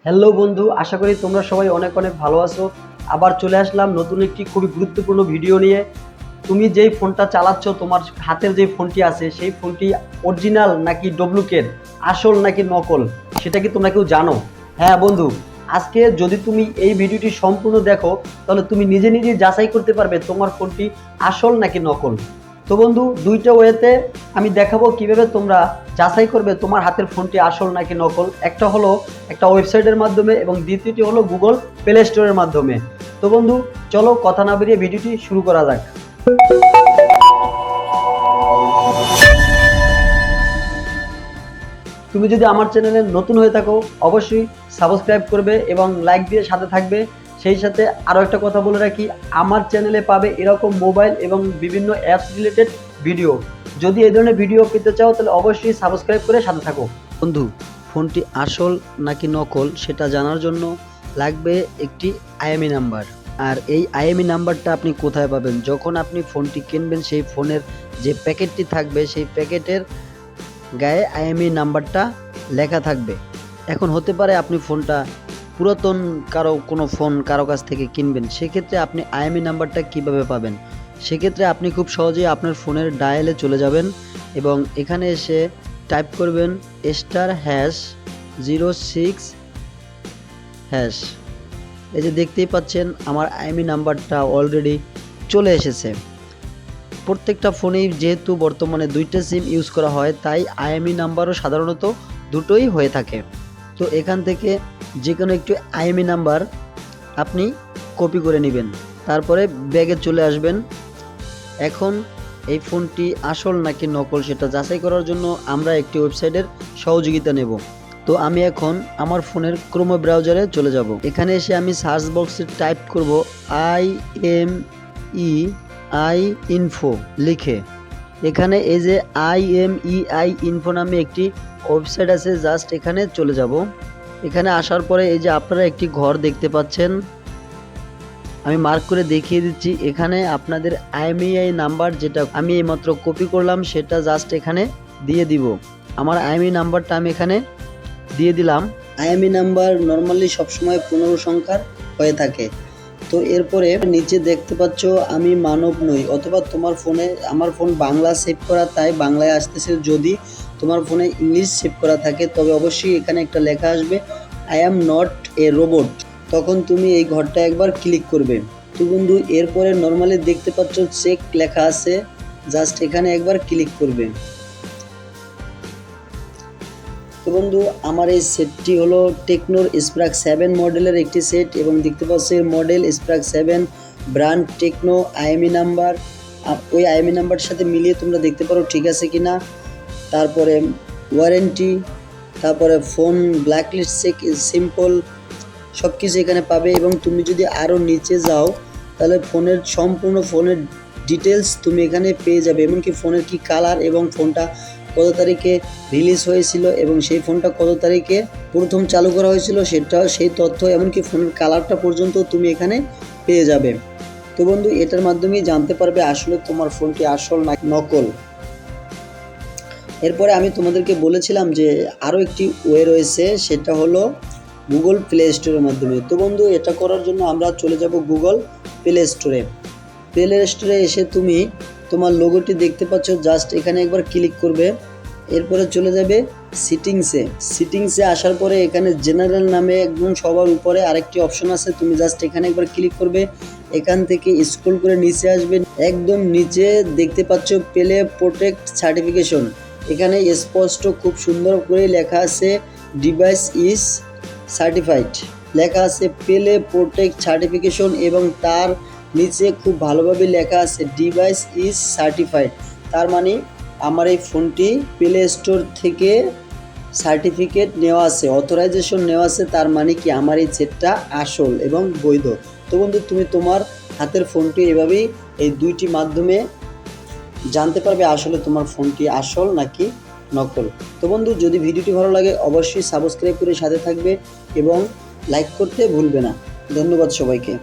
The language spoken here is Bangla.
হ্যালো বন্ধু, আশা করি তোমরা সবাই অনেক অনেক ভালো আছো। আবার চলে আসলাম নতুন একটি খুবই গুরুত্বপূর্ণ ভিডিও নিয়ে। তুমি যেই ফোনটা চালাচ্ছ, তোমার হাতের যে ফোনটি আছে সেই ফোনটি অরিজিনাল নাকি ডুপ্লিকেট, আসল নাকি নকল, সেটা কি তোমরা কেউ জানো? হ্যাঁ বন্ধু, আজকে যদি তুমি এই ভিডিওটি সম্পূর্ণ দেখো তাহলে তুমি নিজে নিজে যাচাই করতে পারবে তোমার ফোনটি আসল নাকি নকল। তো বন্ধু, দুইটা ওয়েতে আমি দেখাবো কিভাবে তোমরা যাচাই করবে তোমার হাতের ফোনটি আসল নাকি নকল। একটা হলো একটা ওয়েবসাইটের মাধ্যমে এবং দ্বিতীয়টি হলো গুগল প্লে স্টোরের মাধ্যমে। তো বন্ধু, চলো কথা না বেরিয়ে ভিডিওটি শুরু করা যাক। তুমি যদি আমার চ্যানেলে নতুন হয়ে থাকো অবশ্যই সাবস্ক্রাইব করবে এবং লাইক দিয়ে সাথে থাকবে। সেই সাথে আরও একটা কথা বলে রাখি, আমার চ্যানেলে পাবে এরকম মোবাইল এবং বিভিন্ন অ্যাপস রিলেটেড ভিডিও। যদি এই ধরনের ভিডিও পেতে চাও তাহলে অবশ্যই সাবস্ক্রাইব করে সাথে থাকো। বন্ধু, ফোনটি আসল নাকি নকল সেটা জানার জন্য লাগবে একটি আইএমই নাম্বার। আর এই আইএমই নাম্বারটা আপনি কোথায় পাবেন? যখন আপনি ফোনটি কিনবেন সেই ফোনের যে প্যাকেটটি থাকবে সেই প্যাকেটের গায়ে আইএমই নাম্বারটা লেখা থাকবে। এখন হতে পারে আপনি ফোনটা পুরাতন কোনো ফোন কারো কাছ থেকে কিনবেন, সেক্ষেত্রে আপনি আইএমই নাম্বারটা কিভাবে পাবেন? সেক্ষেত্রে আপনি খুব সহজেই আপনার ফোনের ডায়ালে চলে যাবেন এবং এখানে এসে টাইপ করবেন *06#। এই যে দেখতেই পাচ্ছেন আমার আইএমই নাম্বারটা অলরেডি চলে এসেছে। প্রত্যেকটা ফোনেই যেহেতু বর্তমানে দুইটা সিম ইউজ করা হয় তাই আইএমই নাম্বারও সাধারণত দুটোই হয়ে থাকে। তো এখান থেকে যে কোনো একটি আইএমই নাম্বার আপনি কপি করে নেবেন, তারপরে ব্যাগে চলে আসবেন। এখন এই ফোনটি আসল নাকি নকল সেটা যাচাই করার জন্য আমরা একটি ওয়েবসাইটের সহযোগিতা নেব। তো আমি এখন আমার ফোনের ক্রোম ব্রাউজারে চলে যাব। এখানে এসে আমি সার্চ বক্সে টাইপ করব IMEI ইনফো লিখে। এখানে এই যে IMEI ইনফো নামে একটি ওয়েবসাইট আছে, জাস্ট এখানে চলে যাব। এখানে আসার পরে এই যে আপনারা একটি ঘর দেখতে পাচ্ছেন, আমি মার্ক করে দেখিয়ে দিচ্ছি। এখানে আপনাদের আইএমইআই নাম্বার যেটা আমি এইমাত্র কপি করলাম সেটা জাস্ট এখানে দিয়ে দিব। আমার আইএমইআই নাম্বারটা আমি এখানে দিয়ে দিলাম। আইএমইআই নাম্বার নর্মালি সবসময় 15 সংখ্যার হয়ে থাকে। তো এরপরে নিচে দেখতে পাচ্ছ আমি মানব নই, অথবা তোমার ফোনে, আমার ফোন বাংলা সেভ করা তাই বাংলায় আসতেছে। যদি তোমার ফোনে ইংলিশ সেভ করা থাকে তবে অবশ্যই এখানে একটা লেখা আসবে I am not a robot. তখন তুমি এই ঘরটা একবার ক্লিক করবে। তো বন্ধু, এরপরে নর্মালি দেখতে পাচ্ছ চেক লেখা আছে, জাস্ট এখানে একবার ক্লিক করবে। তো বন্ধু, আমার এই সেটটি হলো টেকনোর স্পার্ক 7 মডেলের একটি সেট এবং দেখতে পাচ্ছ model Spark 7, brand Tecno, IMEI number ওই আইএমই নাম্বারের সাথে মিলিয়ে তোমরা দেখতে পারো ঠিক আছে কিনা। তারপরে ওয়ারেন্টি, তারপরে ফোন ব্ল্যাকলিস্ট চেক সিম্পল, সব কিছু এখানে পাবে। এবং তুমি যদি আরও নিচে যাও তাহলে ফোনের সম্পূর্ণ ফোনের ডিটেলস তুমি এখানে পেয়ে যাবে, এমনকি ফোনের কি কালার এবং ফোনটা কত তারিখে রিলিজ হয়েছিল এবং সেই ফোনটা কত তারিখে প্রথম চালু করা হয়েছিল সেটা, সেই তথ্য, এমনকি ফোনের কালারটা পর্যন্ত তুমি এখানে পেয়ে যাবে। তো বন্ধু, এটার মাধ্যমেই জানতে পারবে আসলে তোমার ফোনটি আসল না নকল। এরপরে আমি তোমাদেরকে বলেছিলাম যে আরও একটি ওয়ে রয়েছে, সেটা হলো গুগল প্লে স্টোরের মাধ্যমে। তো বন্ধু, এটা করার জন্য আমরা চলে যাব গুগল প্লে স্টোরে। প্লে স্টোরে এসে তুমি তোমার লোগোটি দেখতে পাচ্ছ, জাস্ট এখানে একবার ক্লিক করবে। এরপরে চলে যাবে সিটিংসে আসার পরে এখানে জেনারেল নামে একদম সবার উপরে আরেকটি অপশন আছে, তুমি জাস্ট এখানে একবার ক্লিক করবে। এখান থেকে স্ক্রল করে নিচে আসবে, একদম নিচে দেখতে পাচ্ছ প্লে প্রোটেক্ট সার্টিফিকেশন। এখানে স্পষ্ট খুব সুন্দর করে লেখা আছে ডিভাইস ইজ সার্টিফাইড, লেখা আছে প্লে প্রোটেক্ট সার্টিফিকেশন এবং তার নিচে খুব ভালোভাবে লেখা আছে ডিভাইস ইজ সার্টিফাইড। তার মানে আমার এই ফোনটি প্লে স্টোর থেকে সার্টিফিকেট নেওয়া আছে, অথরাইজেশন নেওয়া আছে। তার মানে কি আমার এই সেটটা আসল এবং বৈধ। তো বন্ধু, তুমি তোমার হাতের ফোনটি এভাবেই এই দুইটি মাধ্যমে জানতে পারবে আসলে তোমার ফোনটি আসল নাকি নকল। তো বন্ধু, যদি ভিডিওটি ভালো লাগে অবশ্যই সাবস্ক্রাইব করে সাথে থাকবে এবং লাইক করতে ভুলবে না। ধন্যবাদ সবাইকে।